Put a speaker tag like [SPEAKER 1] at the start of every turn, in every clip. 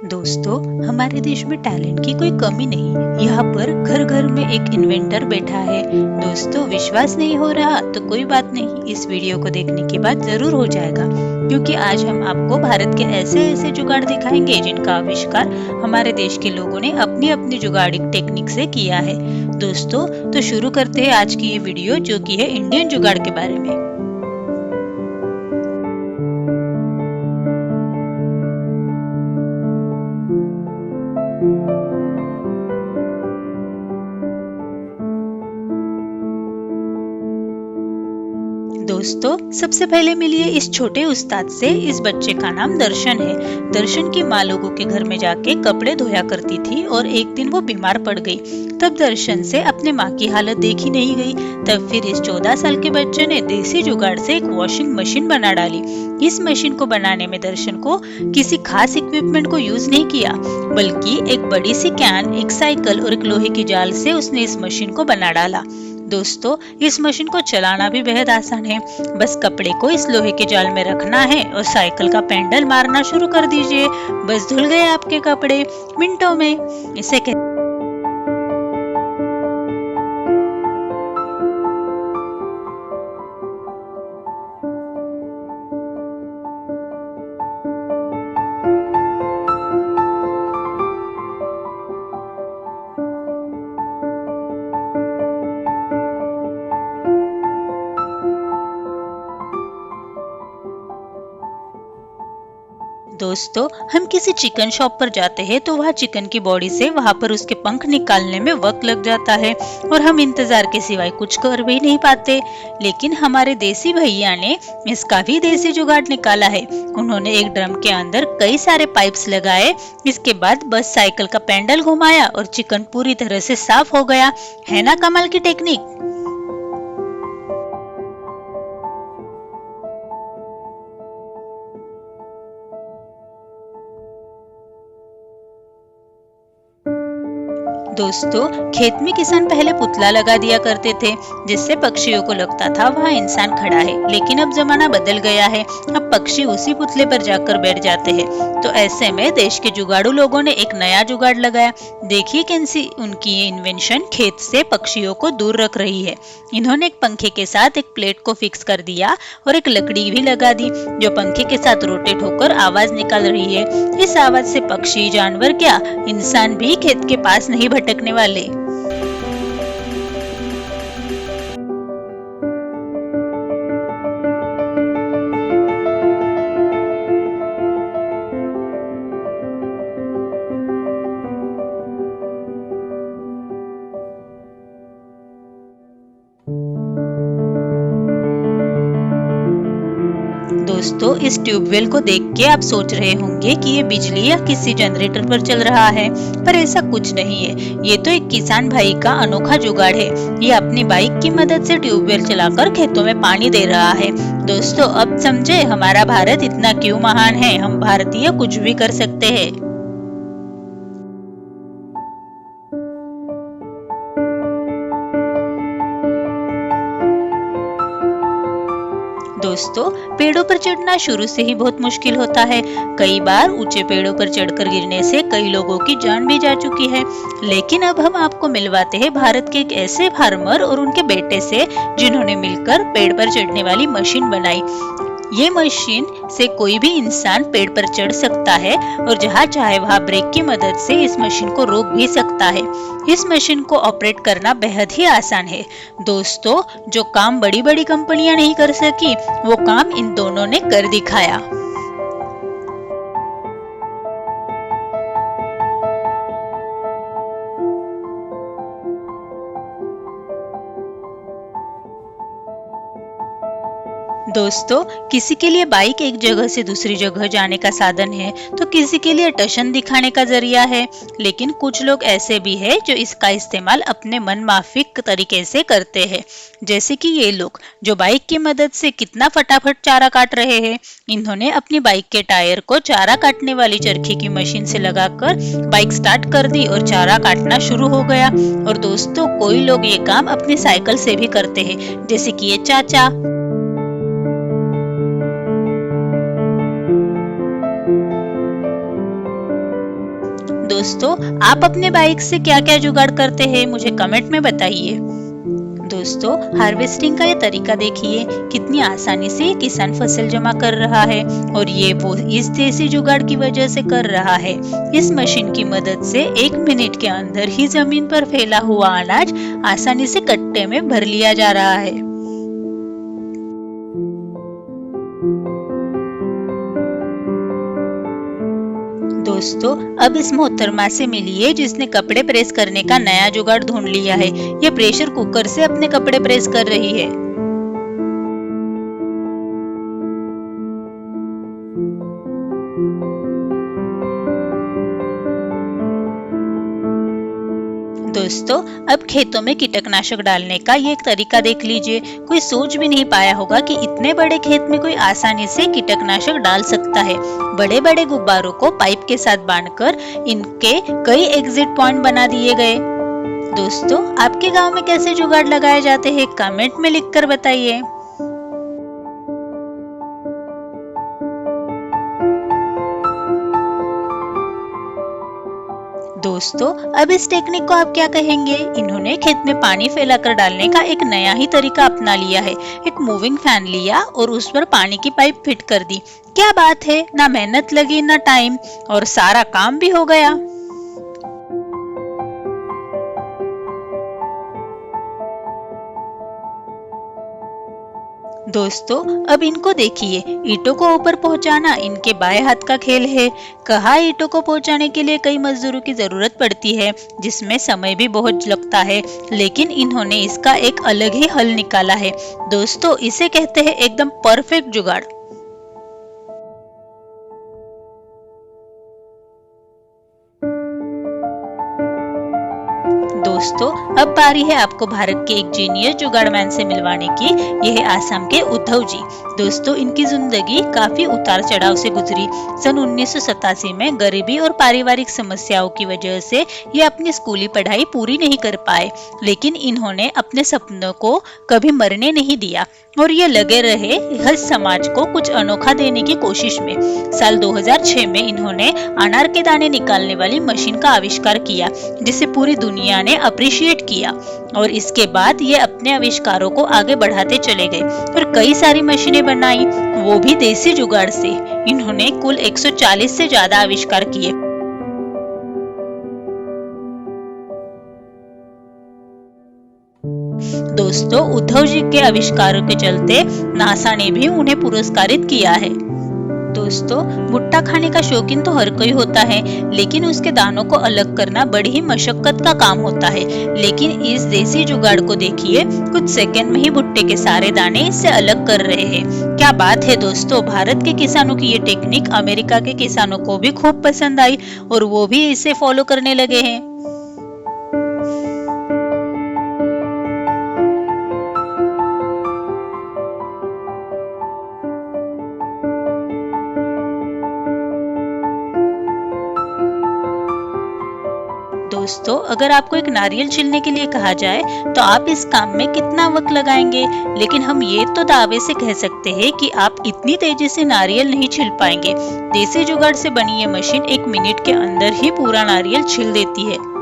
[SPEAKER 1] दोस्तों, हमारे देश में टैलेंट की कोई कमी नहीं। यहाँ पर घर घर में एक इन्वेंटर बैठा है। दोस्तों, विश्वास नहीं हो रहा तो कोई बात नहीं, इस वीडियो को देखने के बाद जरूर हो जाएगा, क्योंकि आज हम आपको भारत के ऐसे ऐसे जुगाड़ दिखाएंगे जिनका आविष्कार हमारे देश के लोगों ने अपनी अपनी जुगाड़ी टेक्निक से किया है। दोस्तों, तो शुरू करते हैं आज की ये वीडियो, जो कि है इंडियन जुगाड़ के बारे में। दोस्तों, सबसे पहले मिलिए इस छोटे उस्ताद से। इस बच्चे का नाम दर्शन है। दर्शन की माँ लोगों के घर में जाके कपड़े धोया करती थी और एक दिन वो बीमार पड़ गई। तब दर्शन से अपने माँ की हालत देखी नहीं गई। तब फिर इस 14 साल के बच्चे ने देसी जुगाड़ से एक वॉशिंग मशीन बना डाली। इस मशीन को बनाने में दर्शन को किसी खास इक्विपमेंट को यूज नहीं किया, बल्कि एक बड़ी सी कैन, एक साइकिल और एक लोहे की जाल से उसने इस मशीन को बना डाला। दोस्तों, इस मशीन को चलाना भी बेहद आसान है। बस कपड़े को इस लोहे के जाल में रखना है और साइकिल का पेंडल मारना शुरू कर दीजिए। बस धुल गए आपके कपड़े मिनटों में। इसे दोस्तों, हम किसी चिकन शॉप पर जाते हैं तो वहाँ चिकन की बॉडी से वहाँ पर उसके पंख निकालने में वक्त लग जाता है और हम इंतजार के सिवाय कुछ कर भी नहीं पाते। लेकिन हमारे देसी भैया ने इसका भी देसी जुगाड़ निकाला है। उन्होंने एक ड्रम के अंदर कई सारे पाइप्स लगाए। इसके बाद बस साइकिल का पेंडल घुमाया और चिकन पूरी तरह से साफ हो गया। है ना कमाल की टेक्निक। दोस्तों, खेत में किसान पहले पुतला लगा दिया करते थे, जिससे पक्षियों को लगता था वहाँ इंसान खड़ा है। लेकिन अब जमाना बदल गया है। अब पक्षी उसी पुतले पर जाकर बैठ जाते हैं। तो ऐसे में देश के जुगाड़ू लोगों ने एक नया जुगाड़ लगाया। देखिए कैसी उनकी ये इन्वेंशन खेत से पक्षियों को दूर रख रही है। इन्होंने एक पंखे के साथ एक प्लेट को फिक्स कर दिया और एक लकड़ी भी लगा दी, जो पंखे के साथ रोटेट होकर आवाज निकाल रही है। इस आवाज से पक्षी, जानवर क्या, इंसान भी खेत के पास नहीं भटकने वाले। दोस्तों, इस ट्यूबवेल को देख के आप सोच रहे होंगे कि ये बिजली या किसी जनरेटर पर चल रहा है, पर ऐसा कुछ नहीं है। ये तो एक किसान भाई का अनोखा जुगाड़ है। ये अपनी बाइक की मदद से ट्यूबवेल चलाकर खेतों में पानी दे रहा है। दोस्तों, अब समझे हमारा भारत इतना क्यों महान है। हम भारतीय कुछ भी कर सकते हैं। दोस्तों, पेड़ों पर चढ़ना शुरू से ही बहुत मुश्किल होता है। कई बार ऊंचे पेड़ों पर चढ़कर गिरने से कई लोगों की जान भी जा चुकी है। लेकिन अब हम आपको मिलवाते हैं भारत के एक ऐसे फार्मर और उनके बेटे से, जिन्होंने मिलकर पेड़ पर चढ़ने वाली मशीन बनाई। ये मशीन से कोई भी इंसान पेड़ पर चढ़ सकता है और जहाँ चाहे वहाँ ब्रेक की मदद से इस मशीन को रोक भी सकता है। इस मशीन को ऑपरेट करना बेहद ही आसान है। दोस्तों, जो काम बड़ी बड़ी कंपनियां नहीं कर सकी, वो काम इन दोनों ने कर दिखाया। दोस्तों, किसी के लिए बाइक एक जगह से दूसरी जगह जाने का साधन है, तो किसी के लिए टशन दिखाने का जरिया है। लेकिन कुछ लोग ऐसे भी हैं जो इसका इस्तेमाल अपने मनमाफिक तरीके से करते हैं। जैसे कि ये लोग जो बाइक की मदद से कितना फटाफट चारा काट रहे हैं। इन्होंने अपनी बाइक के टायर को चारा काटने वाली चरखी की मशीन से लगाकर बाइक स्टार्ट कर दी और चारा काटना शुरू हो गया। और दोस्तों, कोई लोग ये काम अपनी साइकिल से भी करते हैं, जैसे कि ये चाचा। दोस्तों, आप अपने बाइक से क्या-क्या जुगाड़ करते हैं, मुझे कमेंट में बताइए। दोस्तों, हार्वेस्टिंग का ये तरीका देखिए, कितनी आसानी से किसान फसल जमा कर रहा है और ये वो इस देसी जुगाड़ की वजह से कर रहा है। इस मशीन की मदद से 1 मिनट के अंदर ही जमीन पर फैला हुआ अनाज आसानी से कट्टे में भर लिया जा रहा है। दोस्तों, अब इस मोहतरमा से मिलिए जिसने कपड़े प्रेस करने का नया जुगाड़ ढूंढ लिया है। ये प्रेशर कुकर से अपने कपड़े प्रेस कर रही है। दोस्तों, अब खेतों में कीटनाशक डालने का ये एक तरीका देख लीजिए। कोई सोच भी नहीं पाया होगा कि इतने बड़े खेत में कोई आसानी से कीटनाशक डाल सकता है। बड़े बड़े गुब्बारों को पाइप के साथ बांधकर इनके कई एग्जिट पॉइंट बना दिए गए। दोस्तों, आपके गांव में कैसे जुगाड़ लगाए जाते हैं, कमेंट में लिखकर बताइए। दोस्तों, अब इस टेक्निक को आप क्या कहेंगे? इन्होंने खेत में पानी फैलाकर डालने का एक नया ही तरीका अपना लिया है। एक मूविंग फैन लिया और उस पर पानी की पाइप फिट कर दी। क्या बात है, ना मेहनत लगी ना टाइम, और सारा काम भी हो गया। दोस्तों, अब इनको देखिए, ईंटों को ऊपर पहुंचाना इनके बाएं हाथ का खेल है। कहा ईंटों को पहुंचाने के लिए कई मजदूरों की जरूरत पड़ती है, जिसमें समय भी बहुत लगता है, लेकिन इन्होंने इसका एक अलग ही हल निकाला है। दोस्तों, इसे कहते हैं एकदम परफेक्ट जुगाड़। दोस्तों, अब बारी है आपको भारत के एक जीनियस जुगाड़मैन से मिलवाने की। यह है आसाम के उद्धव जी। दोस्तों, इनकी जिंदगी काफी उतार चढ़ाव से गुजरी। सन 1987 में गरीबी और पारिवारिक समस्याओं की वजह से ये अपनी स्कूली पढ़ाई पूरी नहीं कर पाए, लेकिन इन्होंने अपने सपनों को कभी मरने नहीं दिया और ये लगे रहे हर समाज को कुछ अनोखा देने की कोशिश में। साल 2006 में इन्होंने अनार के दाने निकालने वाली मशीन का आविष्कार किया, जिसे पूरी दुनिया ने अप्रिशिएट किया। और इसके बाद ये अपने आविष्कारों को आगे बढ़ाते चले गए और कई सारी मशीनें बनाई, वो भी देसी जुगाड़ से। इन्होंने कुल 140 से ज्यादा आविष्कार किए। दोस्तों, उद्धव जी के आविष्कारों के चलते नासा ने भी उन्हें पुरस्कारित किया है। दोस्तों, भुट्टा खाने का शौकीन तो हर कोई होता है, लेकिन उसके दानों को अलग करना बड़ी ही मशक्कत का काम होता है। लेकिन इस देसी जुगाड़ को देखिए, कुछ सेकंड में ही भुट्टे के सारे दाने इससे अलग कर रहे हैं। क्या बात है दोस्तों, भारत के किसानों की ये टेक्निक अमेरिका के किसानों को भी खूब पसंद आई और वो भी इसे फॉलो करने लगे हैं। दोस्तों, अगर आपको एक नारियल छीलने के लिए कहा जाए तो आप इस काम में कितना वक्त लगाएंगे? लेकिन हम ये तो दावे से कह सकते हैं कि आप इतनी तेजी से नारियल नहीं छील पाएंगे। देसी जुगाड़ से बनी ये मशीन 1 मिनट के अंदर ही पूरा नारियल छील देती है।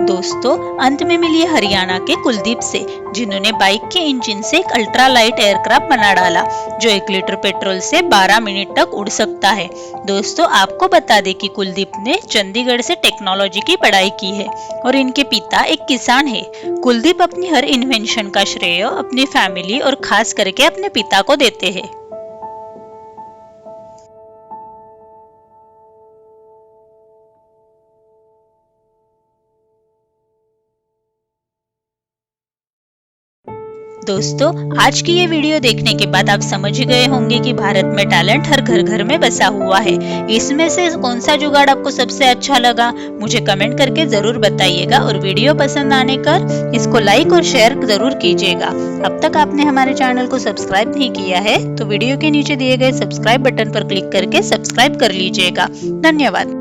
[SPEAKER 1] दोस्तों, अंत में मिलिए हरियाणा के कुलदीप से, जिन्होंने बाइक के इंजन से एक अल्ट्रा लाइट एयरक्राफ्ट बना डाला, जो 1 लीटर पेट्रोल से 12 मिनट तक उड़ सकता है। दोस्तों, आपको बता दें कि कुलदीप ने चंडीगढ़ से टेक्नोलॉजी की पढ़ाई की है और इनके पिता एक किसान है। कुलदीप अपनी हर इन्वेंशन का श्रेय अपनी फैमिली और खास करके अपने पिता को देते हैं। दोस्तों, आज की ये वीडियो देखने के बाद आप समझ गए होंगे कि भारत में टैलेंट हर घर घर में बसा हुआ है। इसमें से कौन सा जुगाड़ आपको सबसे अच्छा लगा, मुझे कमेंट करके जरूर बताइएगा और वीडियो पसंद आने पर इसको लाइक और शेयर जरूर कीजिएगा। अब तक आपने हमारे चैनल को सब्सक्राइब नहीं किया है तो वीडियो के नीचे दिए गए सब्सक्राइब बटन पर क्लिक करके सब्सक्राइब कर लीजिएगा। धन्यवाद।